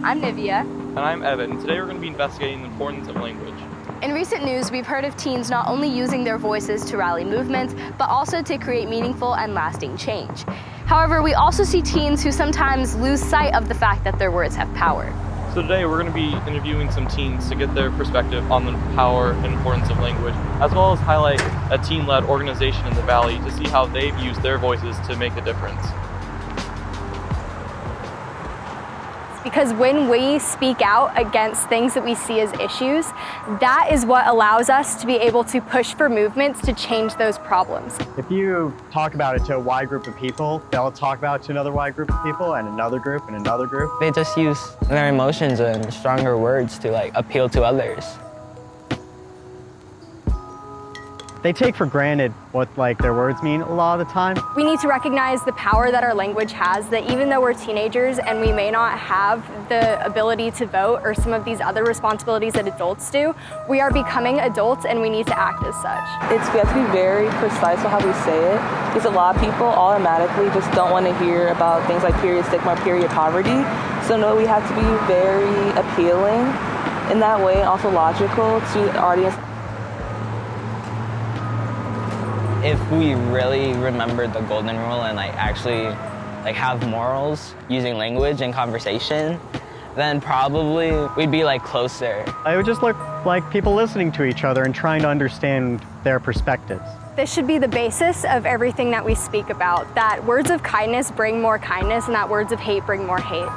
I'm Nivea. And I'm Evan. Today we're going to be investigating the importance of language. In recent news, we've heard of teens not only using their voices to rally movements, but also to create meaningful and lasting change. However, we also see teens who sometimes lose sight of the fact that their words have power. So today we're going to be interviewing some teens to get their perspective on the power and importance of language, as well as highlight a teen-led organization in the Valley to see how they've used their voices to make a difference. Because when we speak out against things that we see as issues, that is what allows us to be able to push for movements to change those problems. If you talk about it to a wide group of people, they'll talk about it to another wide group of people and another group and another group. They just use their emotions and stronger words to appeal to others. They take for granted what their words mean a lot of the time. We need to recognize the power that our language has, that even though we're teenagers and we may not have the ability to vote or some of these other responsibilities that adults do, we are becoming adults and we need to act as such. We have to be very precise on how we say it, because a lot of people automatically just don't want to hear about things like period stigma, period poverty. So no, we have to be very appealing in that way, and also logical to the audience. If we really remembered the golden rule and actually have morals using language and conversation, then probably we'd be closer. It would just look like people listening to each other and trying to understand their perspectives. This should be the basis of everything that we speak about, that words of kindness bring more kindness and that words of hate bring more hate.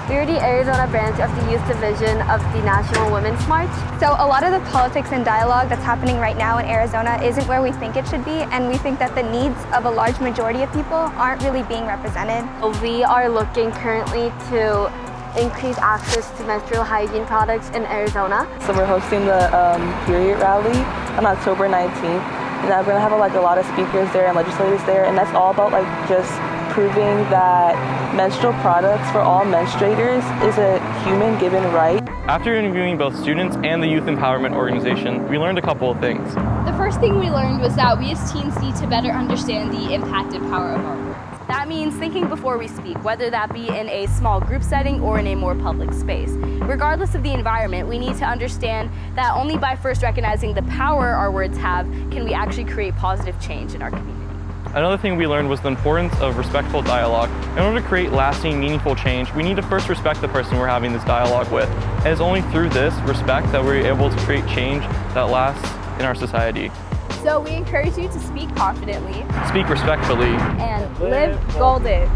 We're the Arizona branch of the Youth Division of the National Women's March. So a lot of the politics and dialogue that's happening right now in Arizona isn't where we think it should be, and we think that the needs of a large majority of people aren't really being represented. We are looking currently to increase access to menstrual hygiene products in Arizona. So we're hosting the period rally on October 19th, and we're going to have a lot of speakers there and legislators there, and that's all about just proving that menstrual products for all menstruators is a human given right. After interviewing both students and the Youth Empowerment Organization, we learned a couple of things. The first thing we learned was that we as teens need to better understand the impact and power of our words. That means thinking before we speak, whether that be in a small group setting or in a more public space. Regardless of the environment, we need to understand that only by first recognizing the power our words have can we actually create positive change in our community. Another thing we learned was the importance of respectful dialogue. In order to create lasting, meaningful change, we need to first respect the person we're having this dialogue with. And it's only through this respect that we're able to create change that lasts in our society. So we encourage you to speak confidently, Speak respectfully, and live golden.